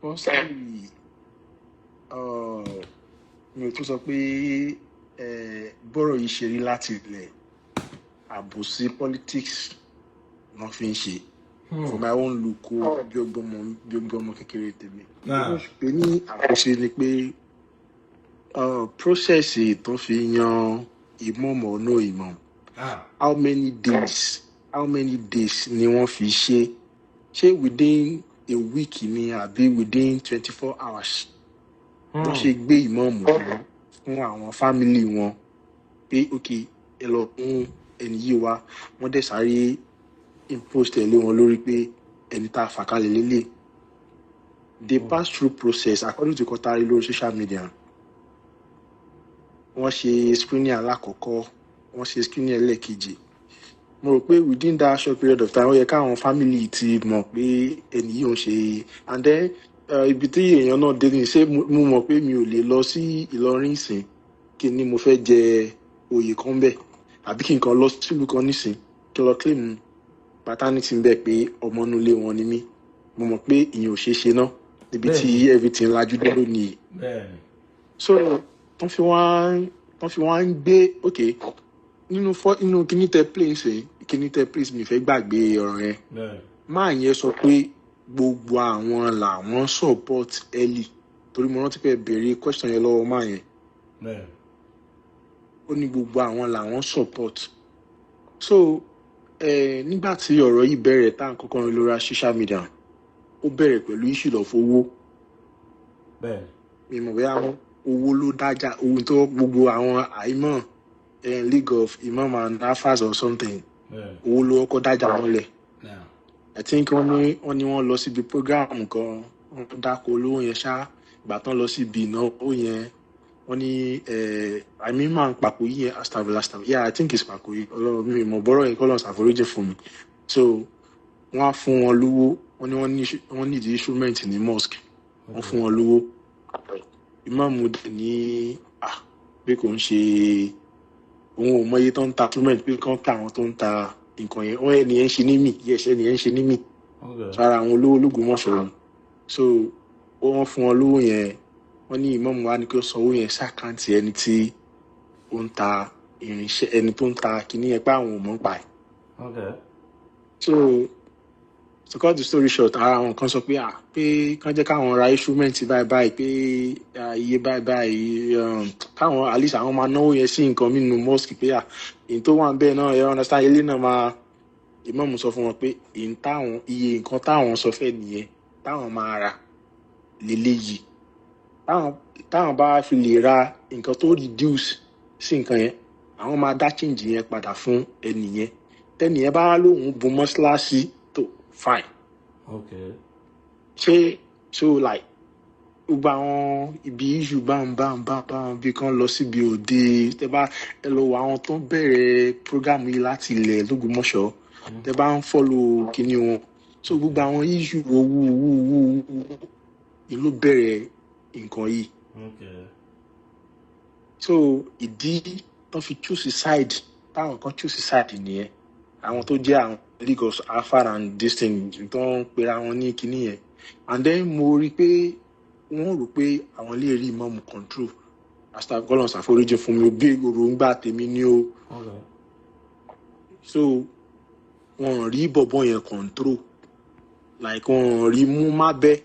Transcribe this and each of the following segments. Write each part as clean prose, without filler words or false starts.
Firstly, mi ò tún sọ pé bọ́rọ̀ yìí ṣe rí láti ilẹ̀ àbòsí politics wọ́n fi ń ṣe for my own look o bí ọgbọ́n kékeré tèmi. pé ní àkọsí ni pé process tó fi yan imam or no imam how many days ni wọ́n fi ṣe within a week ni àbí within 24 hours wọ́n ṣe gbé ìmáàmù fún àwọn fámìlì wọn pé ok ẹ lọ fún ẹni yìí wá wọ́n dẹ̀ sáré impose tẹ̀lé wọn lórí pé ẹni tá a fà kalẹ̀ lélẹ̀. They pass through process according to kọtari lórí social media. Wọ́n ṣe screening alákọ̀ọ́kọ́ wọ́n ṣe screening ẹlẹ́ẹ̀kejì. Mo rò pé within that short period of time ó yẹ káwọn family ti mọ̀ pé ẹni yìí ò ń ṣe and then ibi tí èèyàn náà dé ní ṣé mo mọ̀ pé mi ò lè lọ sí Ìlọrin ìsìn kí ni mo fẹ́ jẹ oyè kan bẹ́ẹ̀ àbí kí n kan lọ sílùú kan nísìn kí lọ claim paternity ń bẹ̀ pé ọmọ inú ilé wọn ni mí mo mọ̀ pé ìyẹn ò ṣeé ṣe náà níbi tí everything lajú dé lónìí. So wọ́n fi wá ń gbé ok nínú kíní tẹ place mi fẹ́ gbàgbé ọ̀rọ̀ yẹn máa yẹn sọ pé gbogbo àwọn làwọn support early torí mo rántí pé béèrè question yẹn lọ́wọ́ máa yẹn ó ní gbogbo àwọn làwọn support so nígbà tí ọ̀rọ̀ yìí bẹ̀rẹ̀ tá à ń kọ́kọ́ rin lórí social media ó bẹ̀rẹ̀ pẹ̀lú issue of owó mi mọ̀ bóyá owó ló dájà owó tó gbogbo àwọn àìmọ̀ League of Imam and Afas or something owó ló kọ́ dájà wọn lẹ̀. I think wọ́n lọ síbi program kan wọ́n dákọ̀ olówó yẹn ṣá ìgbà tán lọ síbi ìnáwó yẹn wọ́n ní àmì máa ń pàkó yìí yẹn astagfirullah yeah I think it's pàkó yìí ọlọ́run mi mọ̀ bọ́rọ̀ yẹn kọ́ lọ́n ṣàforíjì fún mi so wọ́n á fún wọn lówó wọ́n ní wọ́n need instrument ní mosque wọ́n fún wọn lówó ìmáàmù dẹ̀ ní pé kò ń ṣe òun ò mọ iye tó ń ta instrument pé kán ká àwọn tó ń ta nǹkan yẹn wọ́n ẹni yẹn ń ṣe ní mì yẹ́sẹ̀ ẹni yẹn ń ṣe ní mì sára àwọn olówó ológun mọ̀ sọ̀rọ̀ so wọ́n fún wọn lówó yẹn wọ́n ní ìmáàmù wa ní kí ó sanwó yẹn ṣàkáǹtì ẹni tí ó ń ta irinṣẹ́ ẹni tó ń ta kìíní yẹn pé àwọn ò mọ̀ ń pa ẹ̀. So to cut the story short ara àwọn kan sọ pé pé kán jẹ́ káwọn ra instrument báyìí pé iye báyìí káwọn at least àwọn máa náwó yẹn sí nǹkan nínú mosque pé èyí tó wà ń bẹ́ẹ̀ náà ẹ understand ilé náà máa ìmáàmù sọ fún wọn pé iye nǹkan táwọn sọ fẹ́ nìyẹn táwọn máa rà lélẹ́yìí táwọn bá fi lè ra nǹkan tó reduce sí nǹkan yẹn àwọn máa dá change yẹn padà fún ẹnì yẹn tẹ́nì yẹn bá lóun bu mọ́ṣáláṣí tó fine. ṣé so like gbogbo àwọn ibi issue báwọn bí kan lọ síbi òde tẹ bá ẹ lọ wọ àwọn tó ń bẹ̀rẹ̀ program yìí láti ilẹ̀ l'Ógbómọ̀ṣọ́ tẹ bá ń follow kíní wọn so gbogbo àwọn issue owó ìlú bẹ̀rẹ̀ nǹkan yìí. So ìdí tó fi choose side táwọn kan choose side nìyẹn àwọn tó jẹ́ àwọn League of Afar and this thing tó ń pera wọn ní kíní yẹn and then mo rí pé wọ́n rò pé àwọn lè rí ìmáàmù control astagfirullah ṣàforíjì fún mi ò bí èròǹgbà tèmi ní o so wọ́n rí bọ̀bọ̀ yẹn control like wọ́n rí mú má bẹ́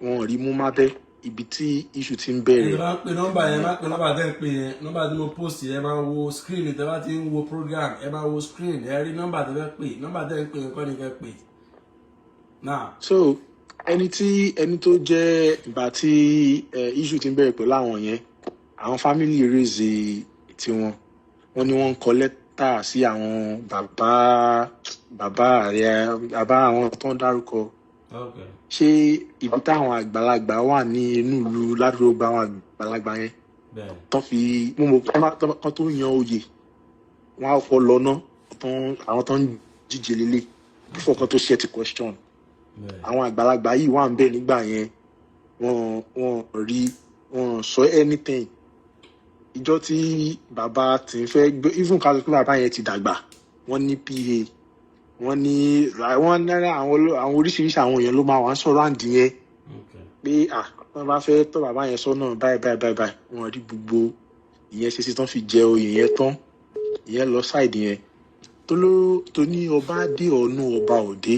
wọ́n rí mú má bẹ́ ibi tí issue ti ń bẹ̀rẹ̀. ẹ máa pe nọ́mbà yẹn máa pe nọ́mbà tẹ́ ń pè yẹn nọ́mbà tí mo post yẹn máa wo screen tẹ́ bá ti ń wo program ẹ máa wo screen ẹ rí nọ́mbà tẹ́ fẹ́ pè nọ́mbà tẹ́ ń pè yẹn kọ́ ni fẹ́ pè náà. So ẹni tó jẹ́ ìgbà tí issue ti ń bẹ̀rẹ̀ pẹ̀lú àwọn yẹn àwọn family raise tiwọn wọ́n ní wọ́n ń kọ lẹ́tà sí àwọn bàbá àwọn tó ń dárúkọ ṣé ibi táwọn àgbàlagbà wà ní inú ìlú ládùúgbò àwọn àgbàlagbà yẹn tó fi mú kan tó yan oyè wọn á fọ lọ́nà àwọn tó ń díje lélẹ̀ before kan tó set question àwọn àgbàlagbà yìí wà ń bẹ nígbà yẹn wọn sọ anything ìjọ tí bàbá tí ń fẹ́ gbé even ká ló pé bàbá yẹn ti dàgbà wọ́n ní PA wọ́n ní náírà àwọn oríṣiríṣi àwọn èèyàn ló máa wà ń sọ̀rọ̀ àǹdí yẹn pé wọ́n bá fẹ́ tọ́ bàbá yẹn sọ́nà báyìí wọ́n rí gbogbo ìyẹn ṣe sí tán fi jẹ oyè yẹn tán ìyẹn lọ sáìdì yẹn tó ní ọba dé ọ̀nà ọba òde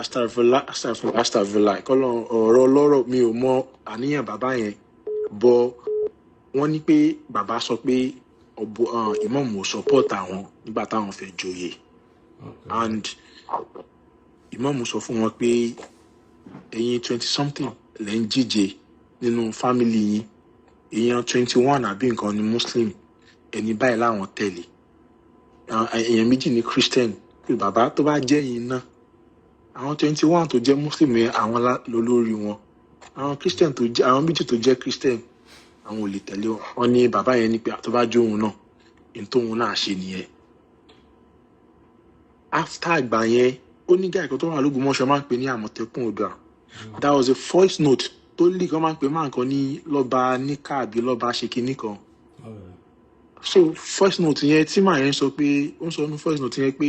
astagfirullah kọ́lọ́ ọ̀rọ̀ ọlọ́rọ̀ mi ò mọ àníyàn bàbá yẹn bọ́ wọ́n ní pé bàbá sọ pé ìmáàmù support àwọn nígbà táwọn fẹ́ joyè and ìmáàmù sọ fún wọn pé ẹ̀yin 20 something lẹ́ ń jíjẹ nínú family yín èèyàn 21 àbí nǹkan ni muslim ẹni báyìí láwọn tẹ̀lé èèyàn méjì ní christian pé bàbá tó bá jẹ́ yín náà àwọn 21 tó jẹ́ muslim yẹn àwọn lólórí wọn àwọn christian tó jẹ́ àwọn méjì tó jẹ́ christian àwọn ò lè tẹ̀lé wọn ní bàbá yẹn ní pé tó bá jó òun náà ní tóun náà ṣe nìyẹn after àgbà yẹn ó ní gáà kan tó wà lÓgbómọ̀ṣọ́ máa ń pè ní Àmọ̀tẹ́kùn Oòduà that was a voice note tó lè kan máa ń pè máa nǹkan ní lọ́ba níkà àbí lọ́ba ṣe kinní kan so voice note yẹn tí màá yẹn sọ pé ó ń sọ ní voice note yẹn pé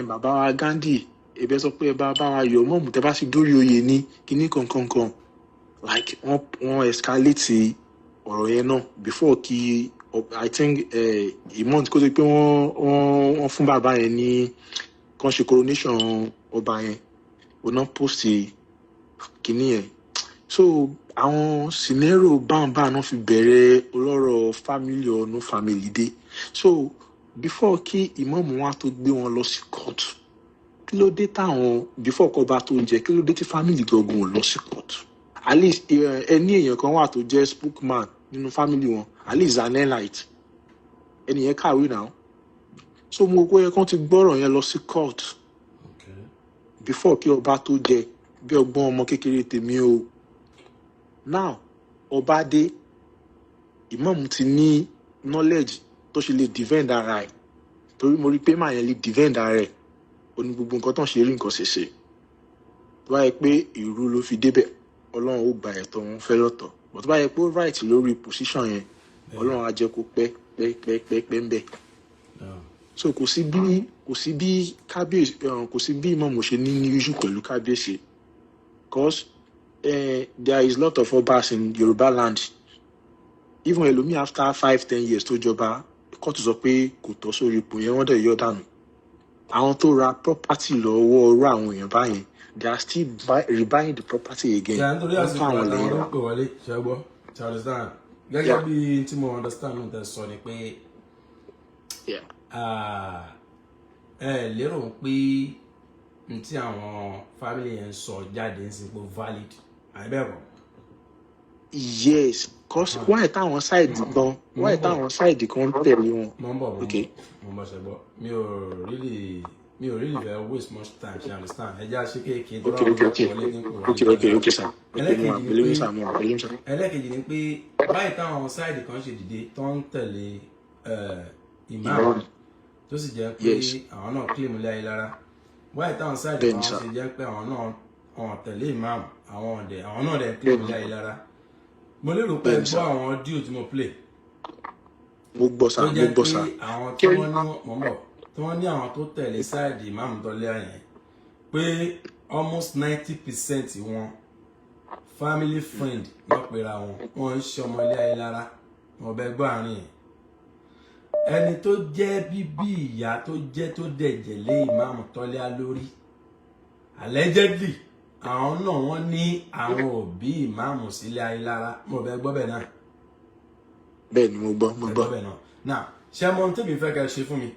bàbá wa Gandhi ẹbẹ sọ pé bá wa yọ mọ́ọ̀mù tẹ́ bá sì dórí oyè ní kinní kankan like wọ́n escalate ọ̀rọ̀ yẹn náà before kí I think a month kó tó pé wọ́n fún bàbá yẹn ní kan ṣe coronation ọba yẹn òun náà post kinní yẹn so àwọn scenario báńbáń náà fi bẹ̀rẹ̀ ọlọ́rọ̀ family or no family dé so before kí ìmáàmù wa tó gbé wọn lọ sí court kí ló dé táwọn before kọba tó jẹ kí ló dé tí family gangan ò lọ sí court at least ẹni èèyàn kan wà tó jẹ́ spokesman nínú family wọn at least an elite ẹni yẹn kàwé náà so mo kó yẹ kán ti gbọ́rọ̀ yẹn lọ sí court before kí ọba tó jẹ bí ọgbọ́n ọmọ kékeré tèmi o now ọba dé ìmáàmù ti ní knowledge tó ṣe lè defend ara ẹ̀ torí mo rí pé màá yẹn lè defend ara ẹ̀ ó ní gbogbo nǹkan tó ń ṣe rí nǹkan ṣẹṣẹ tó bá yẹ pé ìrú ló fi débẹ̀ ọlọ́run ó gba ẹ̀tọ́ wọn fẹ́ lọ́tọ̀ but tó bá yẹ pé ó right lórí position yẹn ọlọ́run á jẹ́ kó pẹ́ ń bẹ̀ so kò sí bí kábíyèsí kò sí bí ìmáàmù ṣe ní issue pẹ̀lú kábíyèsí because there is lot of obas in Yoruba land even ẹlòmíì after 5-10 years tó jọba kóòtù sọ pé kò tọ́ sórí ipò yẹn wọ́n dẹ̀ yọ dànù àwọn tó ra property lọ́wọ́ ọ̀rọ̀ àwọn èèyàn báyẹn they are still rebuying the property again. ṣe nítorí àsìkò àtàwọn ló ń pè wọlé ṣẹgbọ́ understand gẹ́gẹ́ bí tí mo understand ló ń tẹ̀ sọ ni pé lérò pé n tí àwọn family yẹn sọ jáde ń sin pé valid àìbẹ̀rọ̀. yes cause why táwọn side gan why táwọn side kan tẹ̀lé wọn. mo ń bọ̀ ṣẹgbọ́ mi ò really fẹ́ waste much time ṣe understand ẹ jẹ́ àṣẹ kéèké tó ráwọn wọlé ní kò wọlé. ẹlẹ́kejì ni pé báyìí táwọn side kan ṣe dìde tó ń tẹ̀lé imam tó sì jẹ́ pé àwọn náà claim ilé ayé lára báyìí táwọn side kan ṣe jẹ́ pé àwọn náà tẹ̀lé imam àwọn náà dẹ̀ claim ilé ayé lára mo lérò pé gbọ́ àwọn audio tí mo play mo gbọ́ sá tó jẹ́ pé àwọn tí wọ́n ní mọ̀ mọ̀ tí wọ́n ní àwọn tó tẹ̀lé sáàdì ìmáàmù tọ́lé àyẹn pé almost 90% wọn family friend wọ́n pera wọn ń ṣe ọmọ ilé ayé lára wọn bẹ gbọ́ àárín yẹn ẹni tó jẹ́ bíbí ìyá tó jẹ́ tó dẹ̀jẹ̀ lé ìmáàmù tọ́lé lórí allegedly àwọn náà wọ́n ní àwọn òbí ìmáàmù sílé ayé lára mo bẹ gbọ́ bẹ́ẹ̀ náà. bẹ́ẹ̀ ni mo gbọ́ bẹ́ẹ̀ náà now ṣé mo ń tẹ́bi fẹ́ kẹ́ ṣe fún mi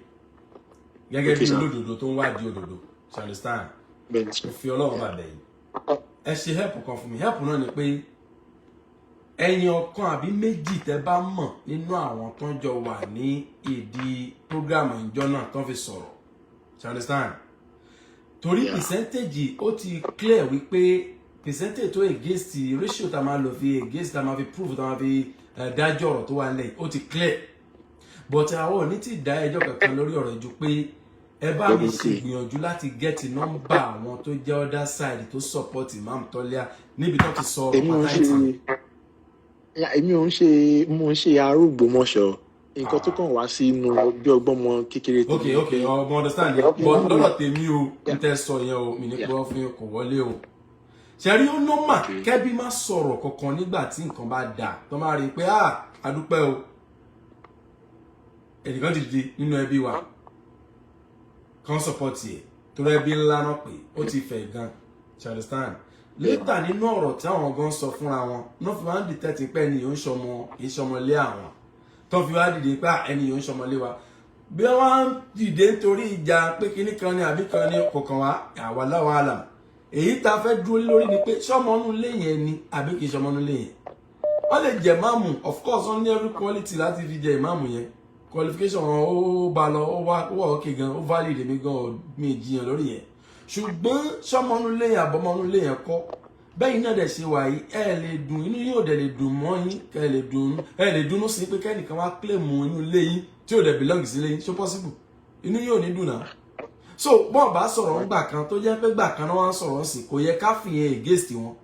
gẹ́gẹ́ bí olódodo tó ń wádìí òdodo you understand mo fi ọlọ́run bá bẹ̀yìn ẹ ṣe help kan fún mi help náà ni pé ẹ̀yin ọ̀kan àbí méjì tẹ́ bá mọ̀ nínú àwọn tó ń jọ wà ní ìdí program ìjọ náà tó ń fi sọ̀rọ̀ you understand torí percentage ó ti clear wípé percentage tó against ratio tá a máa lò fi against tá a máa fi prove tá a máa fi dájọ́ ọ̀rọ̀ tó wà nílẹ̀ ó ti clear but àwọn ò ní ti dá ẹjọ́ kankan lórí ọ̀rọ̀ ìjú pé ẹ bá mi ṣe ìgbìyànjú láti get nọ́mbà àwọn tó jẹ́ other side tó support Imam Tọ́lá níbi tó ti sọ pàtàkì. èmi ò ń ṣe arúgbómọ̀ṣọ́ nǹkan tó kàn wá sí inú bí ọgbọ́n mọ kékeré tèmi. ok ọmọ understand yẹn but lọ́dọ̀ tèmi o n tẹ́ sọ yẹn o mi ní pé wọ́n fún yẹn kò wọlé o ṣe rí ó nọ́mà kẹ́bí má sọ̀rọ̀ kankan nígbà tí nǹkan bá dà tó máa rí pé adúpẹ́ o ẹnìkan ti dìde nínú ẹbí wa kan support ẹ̀ torí ẹbí ńlá náà pé ó ti fẹ̀ gan you understand later nínú ọ̀rọ̀ tí àwọn gan sọ fúnra wọn náà fi wá ń dìtẹ́tì pé ẹni yóò ń ṣọmọ ìṣọmọlé àwọn tó fi wá dìde pé ẹni yóò ń ṣọmọlé wa bí wọ́n ń dìde nítorí ìjà pé kíní kan ní àbí kan ní kọ̀ọ̀kan wá àwa láwa àlàm èyí tá a fẹ́ dúró lórí ni pé ṣọmọnú lé yẹn ni àbí kì í ṣọmọnú lé yẹn wọ́n lè jẹ ìmáàmù of course wọ́n ní every quality láti fi jẹ ìmáàmù yẹn qualification wọn ó bá lọ ó wà òkè gan ó valid mi gan mi jiyàn lórí yẹn ṣùgbọ́n ṣọmọnú lé yẹn àbọ̀mọnú lé yẹn kọ́ bẹ́ẹ̀ náà dẹ̀ ṣe wà yìí ẹ lè dùn inú yóò dẹ̀ lè dùn mọ́ yín ẹ lè dùnú sí pé kẹ́nìkan wá claim inú ilé yín tí ò dẹ̀ belong sí ilé yín ṣó possible inú yóò ní dùn náà so bọ́ọ̀ bá sọ̀rọ̀ ńgbà kan tó jẹ́ pé gbà kan náà wọ́n sọ̀rọ̀ sí kò yẹ ká fi yẹn against wọn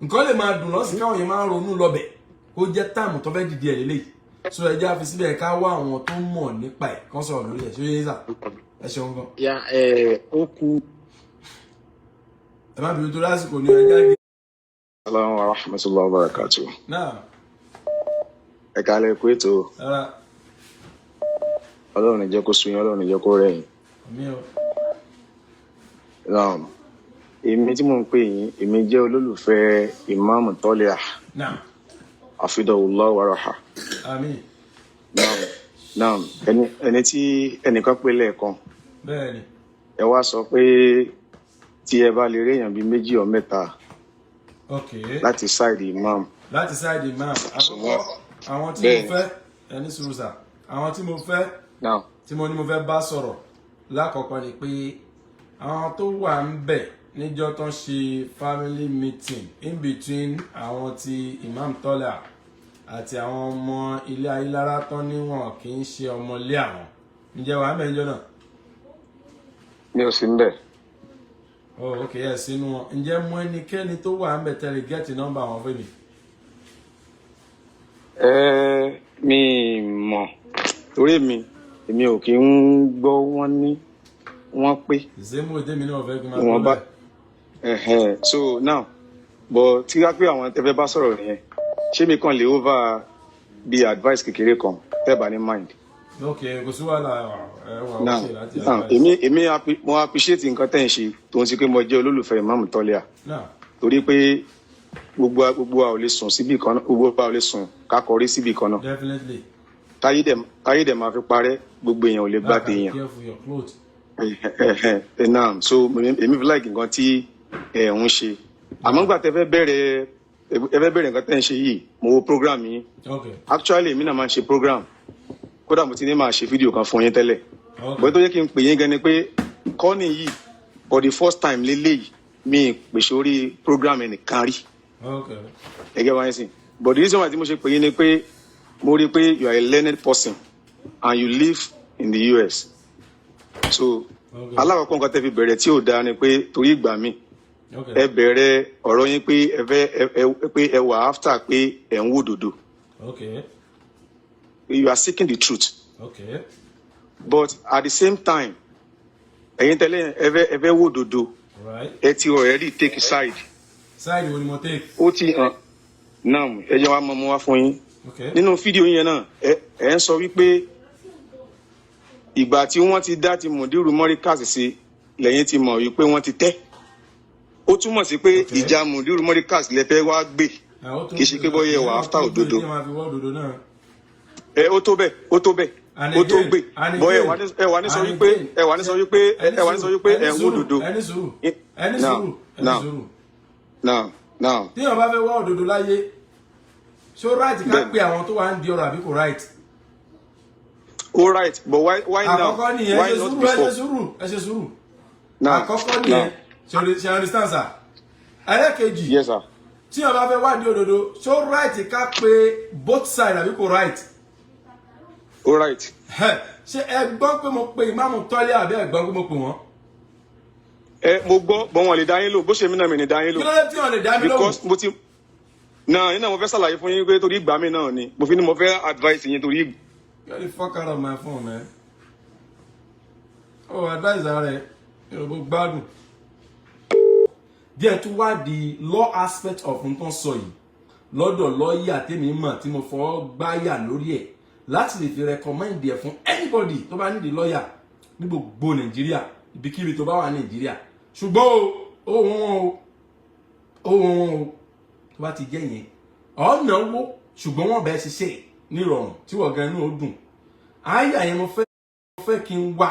nǹkan lè máa dùn lọ́sìn káwọn yẹn máa ronú lọ́bẹ̀ kó jẹ́ táàmù tó fẹ́ dìde ẹ̀ lélẹ́yìí so ẹ jẹ́ àfi síbẹ̀ ká wá àwọn tó mọ̀ nípa ẹ̀ kán sọ̀rọ̀ lórí ẹ̀ ṣó yẹ sà ẹ ṣeun gan. ya ó kú. ẹ má bínú tó lásìkò ní ẹjá gbé. Assalamu wa rahmatullahi wa barakatuh. náà. ẹ kálẹ̀ kú ètò. Ọlọ́run ní jẹ́ kó sun yín, Ọlọ́run ní jẹ́ kó rẹ̀ yín. Èmi tí mò ń pè yín, èmi jẹ́ olólùfẹ́ Imam Tọ́líà. Afidahullah wa raha. Àmín. Naam, ẹni tí ẹnìkan pè lẹ́ẹ̀kan. Bẹ́ẹ̀ni. Ẹ wá sọ pé tí ẹ bá lè rí èèyàn bíi 2 or 3. Okay. Láti side imam. Láti side imam. Àkọ́kọ́ àwọn tí mo fẹ́ ẹni sùúrùsà àwọn tí mo fẹ́ tí mo ní mo fẹ́ bá sọ̀rọ̀ lákọ̀ọ́kọ́ ni pé àwọn tó wà ń bẹ̀ níjọ́ tó ń ṣe family meeting in between àwọn ti Imam Tọ́lá àti àwọn ọmọ ilé Ayélára tán níwọ̀n kì í ṣe ọmọlé àwọn ǹjẹ́ wàá mẹ́jọ náà. Mi ò sí ń bẹ̀. Oh, ok, ẹ sínú wọn ǹjẹ́ mú ẹnikẹ́ni tó wà ń bẹ̀ tẹ́lẹ̀ gẹ́ẹ̀tì nọ́mbà àwọn fún mi. Mi mọ̀ torí èmi ò kí ń gbọ́ wọ́n ní wọ́n pé. Zemo èdèmí náà fẹ́ kí n máa gbọ́ bẹ́ẹ̀. So now but tí wá pé àwọn tẹ́fẹ́ bá sọ̀rọ̀ nìyẹn ṣé mi kàn lè over bí advice kékeré kan tẹ́ bá ní mind. Ok, kò sí wàhálà ẹwà òkè láti advice. Èmi mo appreciate nǹkan tẹ́ ń ṣe tó ń ṣe pé mo jẹ́ olólùfẹ́ Imam Tọ́líà torí pé gbogbo wa ò lè sùn síbì kan náà gbogbo wa ò lè sùn ká kọrí síbì kan náà. Definitely. táyé dẹ̀ máa fi parẹ́ gbogbo èèyàn ò lè gbà téèyàn. Naam, so èmi fi like nǹkan tí ẹ ń ṣe àmọ́ gbà tẹ́ fẹ́ bẹ̀rẹ̀ nǹkan tẹ́ ń ṣe yìí mo wo program yín. Actually èmi náà máa ń ṣe program kódà mo ti ní máa ṣe fídíò kan fún yín tẹ́lẹ̀ bóyá tó yẹ kí n pè yín gan ni pé kọ́ni yìí for the first time lélẹ́yìí mi pèsè orí program ẹnìkan rí. Ẹgẹ́ wáyé sí but the reason why tí mo ṣe pè yín ni pé mo rí i pé you are a learned person and you live in the US so alákọ̀ọ́kọ́ nǹkan tẹ́ fi bẹ̀rẹ̀ tí ò dáa ni pé torí ìgbà mi ẹ bẹ̀rẹ̀ ọ̀rọ̀ yín pé ẹ wà after pé ẹ ń wò dòdò. You are seeking the truth. But at the same time ẹ̀yin tẹ́lẹ̀ ẹ fẹ́ wò dòdò ẹ ti already take side. Side wo ni mo take? Ó ti hàn náà ẹ jẹ́ wá mọ́ wá fún yín. Nínú fídíò yẹn náà ẹ ń sọ wípé ìgbà tí wọ́n ti dá ti Mùdírù Mọ́ríkàsì sí lẹ́yìn ti mọ̀ wípé wọ́n ti tẹ́ ó túmọ̀ sí pé ìjà Mùdírù Mọ́ríkàsì lẹ fẹ́ wá gbé kì í ṣe pé bọ́yẹ̀ wà áfítà òdodo. Ó tó bẹ́ẹ̀ ó tó gbé bọ́ ẹ wà ní sọ wípé ẹ ń wó òdodo. Now tí wọ́n bá fẹ́ wá òdodo láyé ṣó right ká pé àwọn tó wà ń di ọ̀rọ̀ àbí kò right. All right, but why now? Why not before? Ẹ ṣe sùúrù. Àkọ́kọ́ nìyẹn ṣe understand sir. Ẹlẹ́kejì. Yes sir. Tí wọ́n bá fẹ́ wádìí òdodo ṣó right ká pé both side àbí kò right. All right. Ṣé ẹ gbọ́ pé mo pe Imam Tọ́lá àbí ẹ gbọ́ pé mo pè wọ́n? Mo gbọ́ bọ́ wọn lè dá yín lò bó ṣe mí náà mi ní dá yín lò. Kí ló dé tí wọ́n lè dá mi lò? Because mo ti náà mo fẹ́ ṣàlàyé fún yín pé torí ìgbà mi náà ni mo fi ní mo fẹ́ advice yín torí. Get the fuck out of my phone, man. Oh, advice are you know, gbádùn. díẹ̀ tún wá the law aspect of nǹkan sọ yìí lọ́dọ̀ lọ́ọ̀yà tèmi mọ̀ tí mo fọ́ gbáyà lórí ẹ̀ láti lè fi recommend ẹ̀ fún anybody tó bá nídìí lọ́ọ̀yà ní gbogbo Nàìjíríà ibikíbi tó bá wà Nàìjíríà ṣùgbọ́n ó wọn tó bá ti jẹ́ yẹn ọ̀nà owó ṣùgbọ́n wọ́n bẹ́ẹ̀ ṣiṣẹ́ nírọ̀rùn tí wọ́n gan inú ó dùn àyà yẹn mo fẹ́ kí n wá